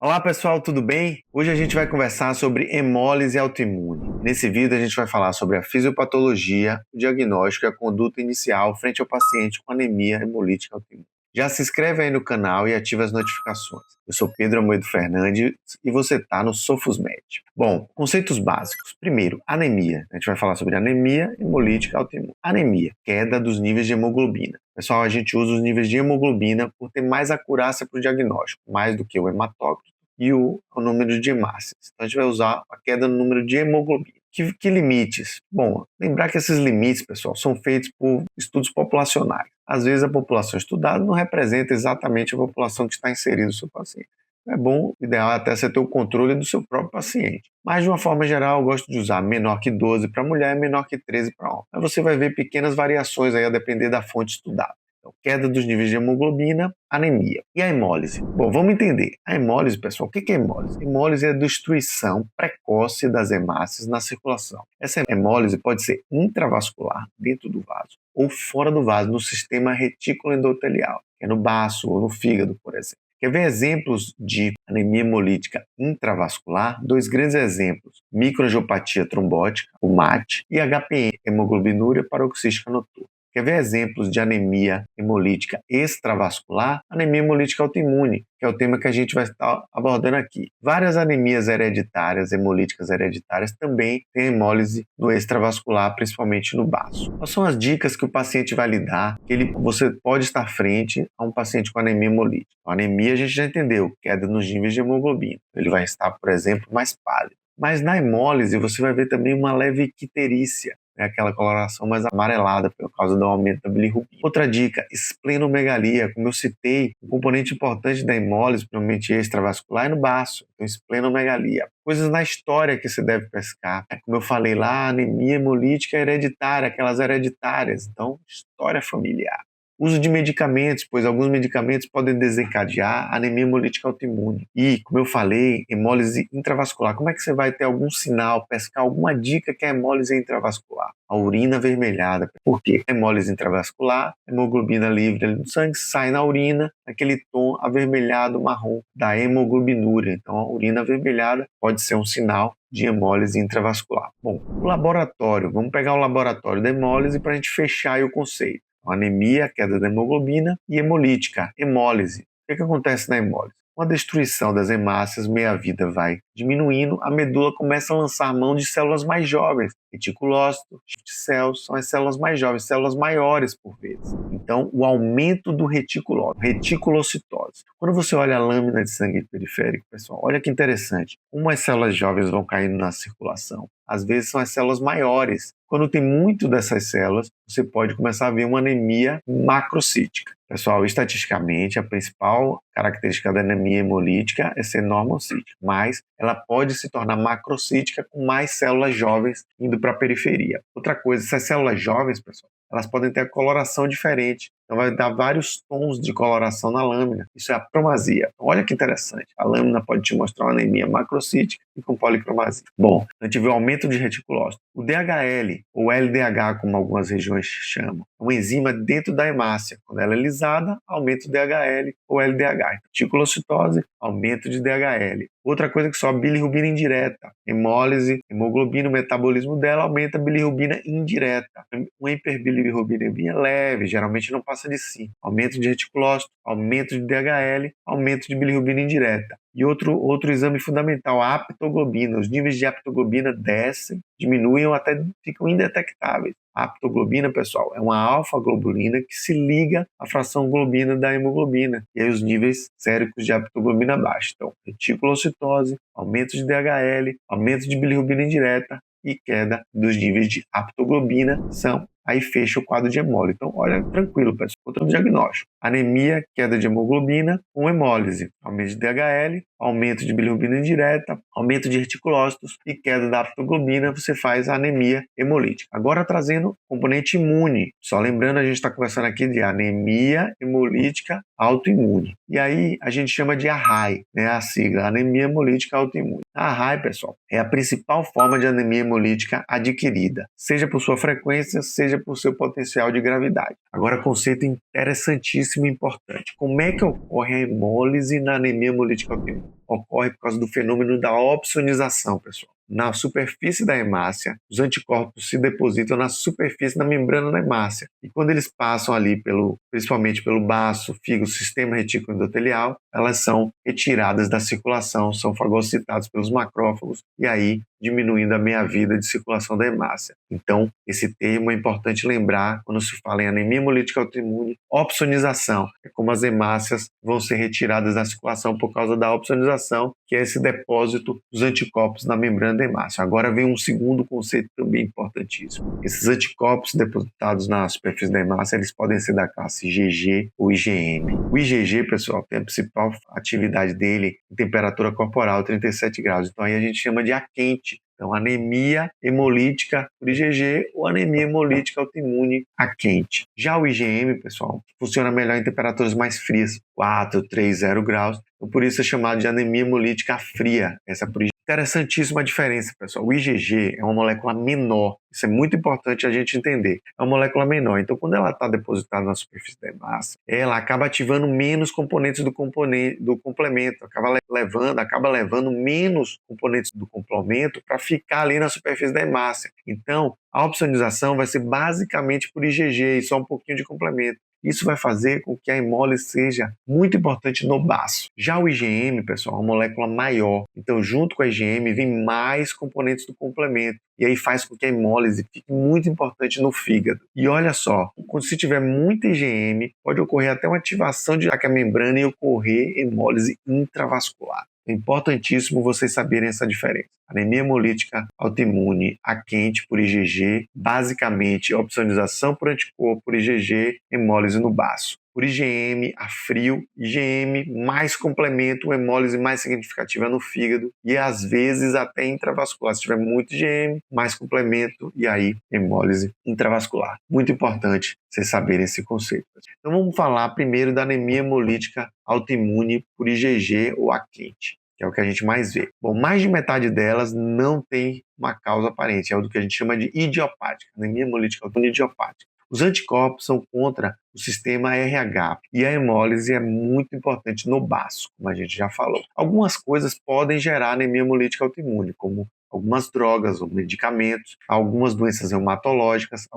Olá pessoal, tudo bem? Hoje a gente vai conversar sobre hemólise autoimune. Nesse vídeo a gente vai falar sobre a fisiopatologia, o diagnóstico e a conduta inicial frente ao paciente com anemia hemolítica autoimune. Já se inscreve aí no canal e ativa as notificações. Eu sou Pedro Amoedo Fernandes e você está no Sofusmed. Bom, conceitos básicos. Primeiro, anemia. A gente vai falar sobre anemia hemolítica autoimune. Anemia, queda dos níveis de hemoglobina. Pessoal, a gente usa os níveis de hemoglobina por ter mais acurácia para o diagnóstico, mais do que o hematócrito e o número de hemácias. Então a gente vai usar a queda no número de hemoglobina. Que limites? Bom, lembrar que esses limites, pessoal, são feitos por estudos populacionais. Às vezes a população estudada não representa exatamente a população que está inserida no seu paciente. É bom, ideal até você ter o controle do seu próprio paciente. Mas de uma forma geral, eu gosto de usar menor que 12 para mulher e menor que 13 para homem. Mas você vai ver pequenas variações aí a depender da fonte estudada. Então, queda dos níveis de hemoglobina, anemia. E a hemólise? Bom, vamos entender. A hemólise, pessoal, o que é hemólise? Hemólise é a destruição precoce das hemácias na circulação. Essa hemólise pode ser intravascular, dentro do vaso, ou fora do vaso, no sistema retículo endotelial, que é no baço ou no fígado, por exemplo. Quer ver exemplos de anemia hemolítica intravascular? Dois grandes exemplos: microangiopatia trombótica, o MAT, e HPN, hemoglobinuria paroxística noturna. Quer ver exemplos de anemia hemolítica extravascular? Anemia hemolítica autoimune, que é o tema que a gente vai estar abordando aqui. Várias anemias hereditárias, hemolíticas hereditárias, também têm hemólise no extravascular, principalmente no baço. Quais são as dicas que o paciente vai lhe dar, você pode estar frente a um paciente com anemia hemolítica? A anemia a gente já entendeu, queda nos níveis de hemoglobina. Ele vai estar, por exemplo, mais pálido. Mas na hemólise você vai ver também uma leve icterícia, aquela coloração mais amarelada por causa do aumento da bilirrubina. Outra dica, esplenomegalia. Como eu citei, um componente importante da hemólise, principalmente extravascular, é no baço. Então, esplenomegalia. Coisas na história que você deve pescar. Como eu falei lá, anemia hemolítica hereditária, aquelas hereditárias. Então, história familiar. Uso de medicamentos, pois alguns medicamentos podem desencadear anemia hemolítica autoimune. E, como eu falei, hemólise intravascular. Como é que você vai ter algum sinal, pescar alguma dica que é hemólise intravascular? A urina avermelhada. Por quê? Hemólise intravascular, hemoglobina livre ali no sangue, sai na urina, aquele tom avermelhado marrom da hemoglobinúria. Então, a urina avermelhada pode ser um sinal de hemólise intravascular. Bom, o laboratório. Vamos pegar o laboratório da hemólise para a gente fechar aí o conceito. Anemia, queda da hemoglobina, e hemolítica, hemólise. O que acontece na hemólise? Com a destruição das hemácias, meia-vida vai diminuindo, a medula começa a lançar mão de células mais jovens. Reticulócito, cells, são as células mais jovens, células maiores por vezes. Então, o aumento do reticulócito, reticulocitose. Quando você olha a lâmina de sangue periférico, pessoal, olha que interessante. Como as células jovens vão caindo na circulação, às vezes são as células maiores. Quando tem muito dessas células, você pode começar a ver uma anemia macrocítica. Pessoal, estatisticamente, a principal característica da anemia hemolítica é ser normocítica, mas ela pode se tornar macrocítica com mais células jovens indo para a periferia. Outra coisa, essas células jovens, pessoal, elas podem ter a coloração diferente. Então vai dar vários tons de coloração na lâmina. Isso é a cromasia. Então, olha que interessante. A lâmina pode te mostrar uma anemia macrocítica e com policromasia. Bom, a gente vê o aumento de reticulócito. O DHL, ou LDH, como algumas regiões chamam, é uma enzima dentro da hemácia. Quando ela é lisada, aumenta o DHL ou LDH. Reticulocitose, aumento de DHL. Outra coisa que sobe, bilirrubina indireta. Hemólise, hemoglobina, o metabolismo dela aumenta a bilirrubina indireta. Uma hiperbilirrubinemia leve, geralmente não passa de 5. Aumento de reticulócito, aumento de DHL, aumento de bilirrubina indireta. E outro exame fundamental, a aptoglobina. Os níveis de aptoglobina descem, diminuem ou até ficam indetectáveis. A aptoglobina, pessoal, é uma alfa-globulina que se liga à fração globina da hemoglobina. E aí os níveis séricos de aptoglobina baixam. Então, reticulocitose, aumento de DHL, aumento de bilirrubina indireta e queda dos níveis de aptoglobina aí fecha o quadro de hemólise. Então, olha, tranquilo, pessoal. Outro diagnóstico. Anemia, queda de hemoglobina com hemólise. Aumento de DHL, aumento de bilirrubina indireta, aumento de reticulócitos e queda da aptoglobina, você faz a anemia hemolítica. Agora trazendo componente imune. Só lembrando, a gente está conversando aqui de anemia hemolítica autoimune. E aí a gente chama de AHAI, né, a sigla, anemia hemolítica autoimune. A AHAI, pessoal, é a principal forma de anemia hemolítica adquirida, seja por sua frequência, seja por seu potencial de gravidade. Agora, conceito interessantíssimo e importante. Como é que ocorre a hemólise na anemia hemolítica autoimune? ocorre por causa do fenômeno da opsonização, pessoal. Na superfície da hemácia, os anticorpos se depositam na superfície da membrana da hemácia. E quando eles passam ali, principalmente pelo baço, fígado, sistema retículo endotelial, elas são retiradas da circulação, são fagocitadas pelos macrófagos e aí diminuindo a meia-vida de circulação da hemácia. Então, esse termo é importante lembrar quando se fala em anemia hemolítica autoimune. Opsonização é como as hemácias vão ser retiradas da circulação por causa da opsonização, que é esse depósito dos anticorpos na membrana da hemácia. Agora vem um segundo conceito também importantíssimo. Esses anticorpos depositados na superfície da hemácia, eles podem ser da classe IgG ou IgM. O IgG, pessoal, tem a principal atividade dele em temperatura corporal, 37 graus. Então aí a gente chama de A quente. Então, anemia hemolítica por IgG ou anemia hemolítica autoimune a quente. Já o IgM, pessoal, funciona melhor em temperaturas mais frias, 4, 3, 0 graus. Então, por isso é chamado de anemia hemolítica fria. Essa por interessantíssima a diferença, pessoal. O IgG é uma molécula menor. Isso é muito importante a gente entender. É uma molécula menor. Então, quando ela está depositada na superfície da hemácia, ela acaba ativando menos componentes do complemento. Acaba levando menos componentes do complemento para ficar ali na superfície da hemácia. Então, a opsonização vai ser basicamente por IgG e só um pouquinho de complemento. Isso vai fazer com que a hemólise seja muito importante no baço. Já o IgM, pessoal, é uma molécula maior. Então, junto com a IgM, vem mais componentes do complemento. E aí faz com que a hemólise fique muito importante no fígado. E olha só, quando se tiver muita IgM, pode ocorrer até uma ativação de a membrana e ocorrer hemólise intravascular. É importantíssimo vocês saberem essa diferença. Anemia hemolítica autoimune a quente por IgG, basicamente opsonização por anticorpo por IgG, hemólise no baço. Por IgM a frio, IgM mais complemento, hemólise mais significativa no fígado e às vezes até intravascular. Se tiver muito IgM, mais complemento e aí hemólise intravascular. Muito importante vocês saberem esse conceito. Então vamos falar primeiro da anemia hemolítica autoimune por IgG ou a quente, que é o que a gente mais vê. Bom, mais de metade delas não tem uma causa aparente, é o do que a gente chama de idiopática, anemia hemolítica autoimune idiopática. Os anticorpos são contra o sistema RH e a hemólise é muito importante no baço, como a gente já falou. Algumas coisas podem gerar anemia hemolítica autoimune, como algumas drogas ou medicamentos, algumas doenças reumatológicas,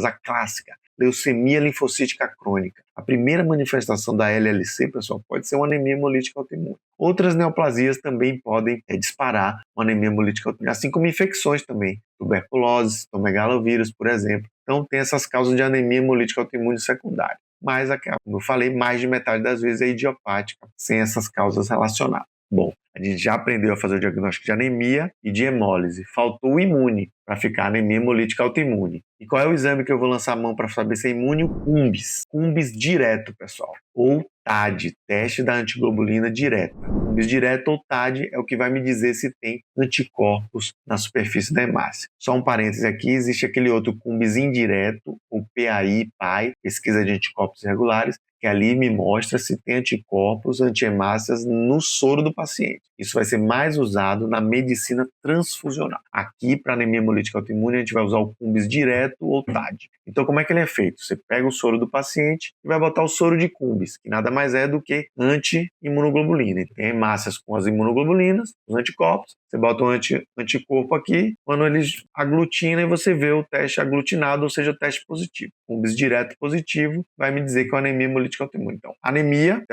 a clássica, leucemia linfocítica crônica. A primeira manifestação da LLC, pessoal, pode ser uma anemia hemolítica autoimune. Outras neoplasias também podem disparar uma anemia hemolítica autoimune, assim como infecções também, tuberculose, tomegalovírus, por exemplo. Então, tem essas causas de anemia hemolítica autoimune secundária. Mas, como eu falei, mais de metade das vezes é idiopática, sem essas causas relacionadas. Bom, a gente já aprendeu a fazer o diagnóstico de anemia e de hemólise. Faltou o imune para ficar anemia hemolítica autoimune. E qual é o exame que eu vou lançar a mão para saber se é imune? O CUMBS. CUMBS direto, pessoal. Ou TAD, teste da antiglobulina direta. CUMBS direto ou TAD é o que vai me dizer se tem anticorpos na superfície da hemácia. Só um parêntese aqui, existe aquele outro CUMBS indireto, o PAI, pesquisa de anticorpos irregulares, que ali me mostra se tem anticorpos, antihemácias no soro do paciente. Isso vai ser mais usado na medicina transfusional. Aqui, para anemia hemolítica autoimune, a gente vai usar o CUMBS direto ou TAD. Então, como é que ele é feito? Você pega o soro do paciente e vai botar o soro de CUMBS, que nada mais é do que anti-imunoglobulina. Tem hemácias com as imunoglobulinas, os anticorpos, você bota um anticorpo aqui, quando eles aglutinam, você vê o teste aglutinado, ou seja, o teste positivo. CUMBS direto positivo vai me dizer que é uma anemia hemolítica autoimune. Então, anemia,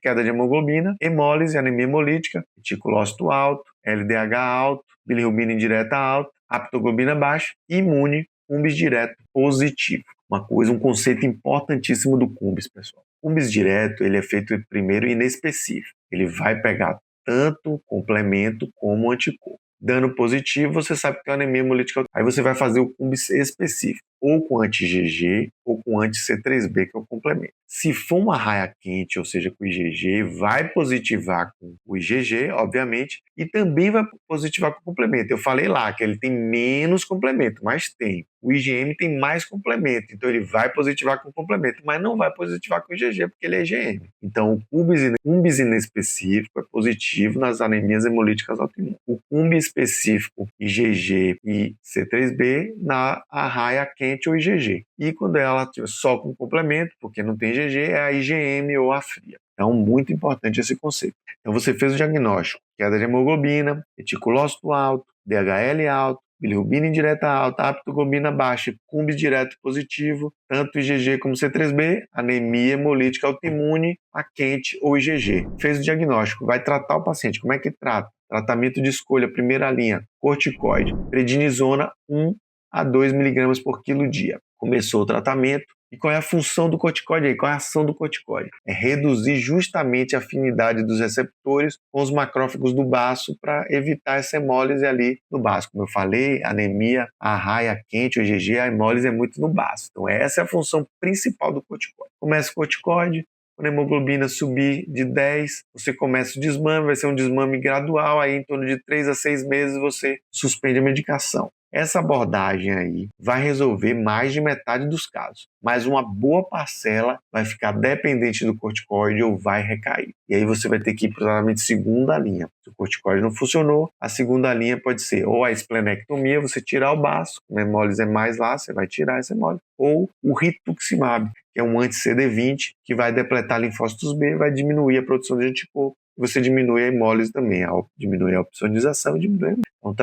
queda de hemoglobina, hemólise, anemia hemolítica, reticulócito alto, LDH alto, bilirrubina indireta alta, aptoglobina baixa, imune, CUMBS direto positivo. Um conceito importantíssimo do CUMBS, pessoal. O CUMBS direto, ele é feito primeiro inespecífico. Ele vai pegar tanto complemento como anticorpo. Dando positivo, você sabe que tem anemia hemolítica. Aí você vai fazer o CUMBS específico, ou com anti-IgG ou com anti-C3b, que é o complemento. Se for uma raia quente, ou seja, com IgG, vai positivar com o IgG, obviamente, e também vai positivar com o complemento. Eu falei lá que ele tem menos complemento, mas tem. O IgM tem mais complemento, então ele vai positivar com o complemento, mas não vai positivar com o IgG, porque ele é IgM. Então, o CUMBS inespecífico é positivo nas anemias hemolíticas autoimunes. O CUMBS específico, IgG e C3b, na raia quente ou IgG. E quando ela tiver só com complemento, porque não tem IgG, é a IgM ou a fria. Então, muito importante esse conceito. Então, você fez o diagnóstico, queda de hemoglobina, reticulócito alto, DHL alto, bilirrubina indireta alta, aptoglobina baixa, CUMBS direto positivo, tanto IgG como C3b, anemia hemolítica autoimune, a quente ou IgG. Fez o diagnóstico, vai tratar o paciente. Como é que trata? Tratamento de escolha, primeira linha, corticoide, prednisona 1 a 2 mg por quilo dia. Começou o tratamento. E qual é a função do corticoide aí? Qual é a ação do corticoide? É reduzir justamente a afinidade dos receptores com os macrófagos do baço para evitar essa hemólise ali no baço. Como eu falei, anemia, a raia quente, o IgG, a hemólise é muito no baço. Então essa é a função principal do corticoide. Começa o corticoide, quando a hemoglobina subir de 10, você começa o desmame, vai ser um desmame gradual, aí em torno de 3 a 6 meses você suspende a medicação. Essa abordagem aí vai resolver mais de metade dos casos, mas uma boa parcela vai ficar dependente do corticoide ou vai recair. E aí você vai ter que ir para o tratamento de segunda linha. Se o corticoide não funcionou, a segunda linha pode ser ou a esplenectomia, você tirar o baço, a hemólise é mais lá, você vai tirar essa hemólise, ou o rituximab, que é um anti-CD20 que vai depletar linfócitos B, vai diminuir a produção de anticorpo, você diminui a hemólise também, diminui a opsonização e diminui a hemólise. Então,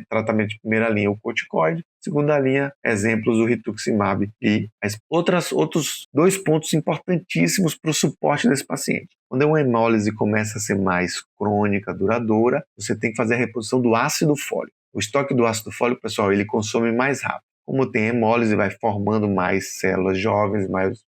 tratamento de primeira linha, o corticoide. Segunda linha, exemplos do rituximab. E outros 2 pontos importantíssimos para o suporte desse paciente. Quando uma hemólise começa a ser mais crônica, duradoura, você tem que fazer a reposição do ácido fólico. O estoque do ácido fólico, pessoal, ele consome mais rápido. Como tem hemólise, vai formando mais células jovens,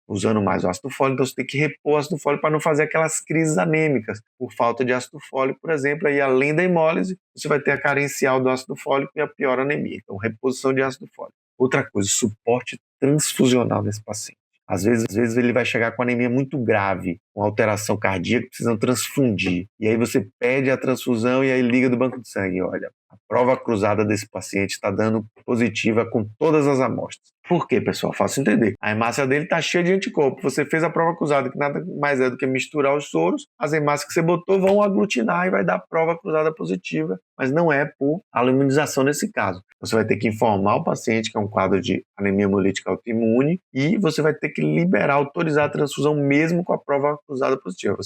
usando mais o ácido fólico, então você tem que repor o ácido fólico para não fazer aquelas crises anêmicas por falta de ácido fólico, por exemplo, aí além da hemólise, você vai ter a carencial do ácido fólico e a pior anemia. Então, reposição de ácido fólico. Outra coisa, suporte transfusional desse paciente. Às vezes ele vai chegar com anemia muito grave, com alteração cardíaca, precisam transfundir. E aí você pede a transfusão e aí liga do banco de sangue. Olha, a prova cruzada desse paciente está dando positiva com todas as amostras. Por quê, pessoal? Fácil entender. A hemácia dele está cheia de anticorpo. Você fez a prova cruzada, que nada mais é do que misturar os soros. As hemácias que você botou vão aglutinar e vai dar prova cruzada positiva, mas não é por imunização nesse caso. Você vai ter que informar o paciente que é um quadro de anemia hemolítica autoimune e você vai ter que autorizar a transfusão mesmo com a prova cruzada positiva.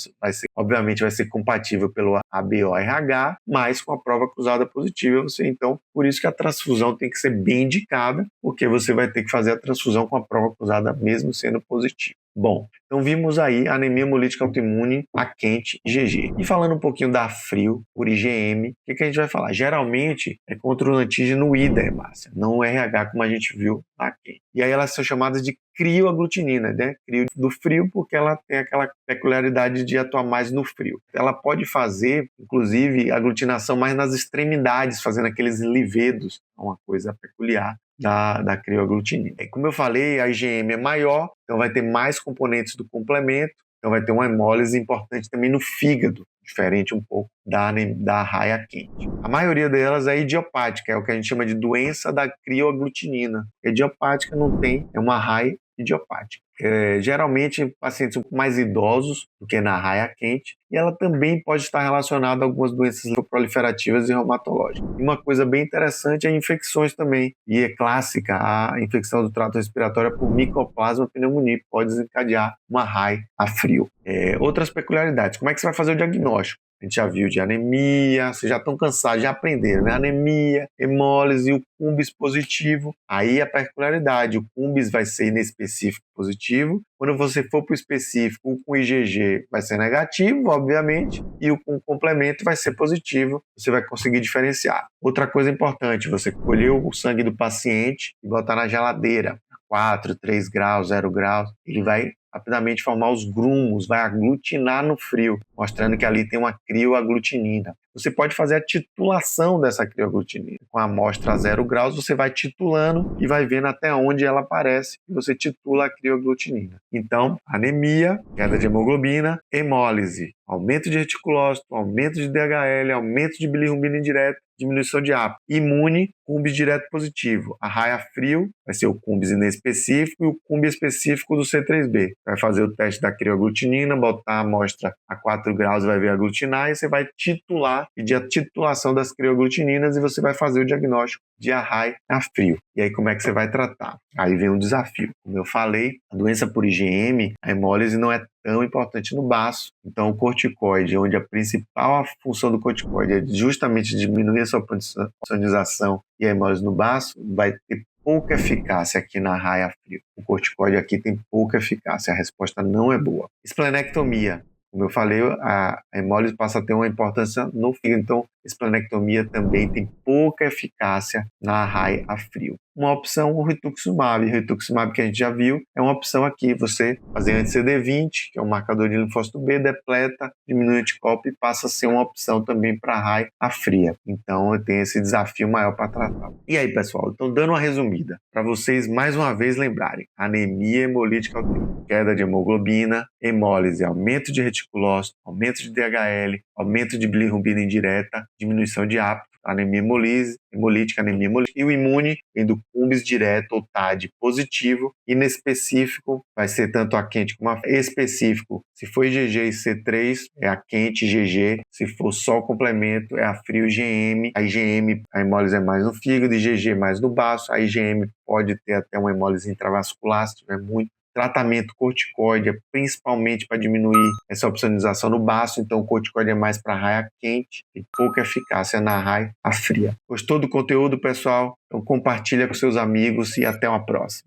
Obviamente vai ser compatível pelo ABO-RH, mas com a prova cruzada positiva, então, por isso que a transfusão tem que ser bem indicada, porque você vai ter que fazer a transfusão com a prova cruzada mesmo sendo positiva. Bom, então vimos aí a anemia hemolítica autoimune, a quente, IgG. E falando um pouquinho da frio, por IgM, o que a gente vai falar? Geralmente é contra o antígeno I da hemácia, não o RH como a gente viu na quente. E aí elas são chamadas de crioaglutinina, né? Crio do frio porque ela tem aquela peculiaridade de atuar mais no frio. Ela pode fazer, inclusive, aglutinação mais nas extremidades, fazendo aqueles livedos, uma coisa peculiar da crioaglutinina. E como eu falei, a IgM é maior, então vai ter mais componentes do complemento, então vai ter uma hemólise importante também no fígado, diferente um pouco da raia quente. A maioria delas é idiopática, é o que a gente chama de doença da crioaglutinina. Idiopática não tem, é uma raia idiopática. Geralmente pacientes mais idosos do que na raia quente, e ela também pode estar relacionada a algumas doenças proliferativas e reumatológicas. E uma coisa bem interessante é infecções também, e é clássica a infecção do trato respiratório por Mycoplasma pneumoniae, pode desencadear uma raia a frio. Outras peculiaridades, como é que você vai fazer o diagnóstico? A gente já viu de anemia, vocês já estão cansados, já aprenderam, né? Anemia, hemólise, o CUMBS positivo. Aí a peculiaridade, o CUMBS vai ser inespecífico positivo. Quando você for para o específico, o com IgG vai ser negativo, obviamente, e o com complemento vai ser positivo. Você vai conseguir diferenciar. Outra coisa importante, você colher o sangue do paciente e botar na geladeira, 4, 3 graus, 0 graus, ele vai rapidamente formar os grumos, vai aglutinar no frio, mostrando que ali tem uma crioaglutinina. Você pode fazer a titulação dessa crioaglutinina. Com a amostra a 0 graus, você vai titulando e vai vendo até onde ela aparece e você titula a crioaglutinina. Então, anemia, queda de hemoglobina, hemólise, aumento de reticulócito, aumento de DHL, aumento de bilirrubina indireta, diminuição de APO. Imune, CUMBS direto positivo. A raia frio vai ser o CUMBS inespecífico e o CUMBS específico do C3b. Vai fazer o teste da crioaglutinina, botar a amostra a 4 graus e vai ver aglutinar e você vai titular, pedir a titulação das crioaglutininas e você vai fazer o diagnóstico de arraia a frio. E aí como é que você vai tratar? Aí vem um desafio. Como eu falei, a doença por IgM, a hemólise não é tão importante no baço. Então o corticoide, onde a principal função do corticoide é justamente diminuir a sua pressonização e a hemólise no baço, vai ter pouca eficácia aqui na arraia a frio. O corticoide aqui tem pouca eficácia, a resposta não é boa. Esplenectomia. Como eu falei, a hemólise passa a ter uma importância no fígado, então esplenectomia também tem pouca eficácia na arraia a frio. Uma opção, o rituximab. O rituximab que a gente já viu é uma opção aqui, você fazer anti-CD20, que é um marcador de linfócito B, depleta, diminui o anticorpo e passa a ser uma opção também para arraia a fria. Então eu tenho esse desafio maior para tratar. E aí, pessoal, então dando uma resumida, para vocês mais uma vez lembrarem, anemia hemolítica autoimune, queda de hemoglobina, hemólise, aumento de reticulócito, aumento de DHL, aumento de bilirrubina indireta, diminuição de hábito, anemia hemolítica, anemia hemolítica, e o imune vem do CUMBS direto ou TAD positivo, e inespecífico vai ser tanto a quente como a específico. Se for IgG e C3, é a quente IgG, se for só o complemento, é a frio IgM, a IgM, a hemólise é mais no fígado, IgG mais no baço, a IgM pode ter até uma hemólise intravascular, se tiver muito. Tratamento corticoide é principalmente para diminuir essa opsonização no baço, então o corticoide é mais para arraia quente e pouca eficácia na arraia a fria. Gostou do conteúdo, pessoal? Então compartilha com seus amigos e até uma próxima.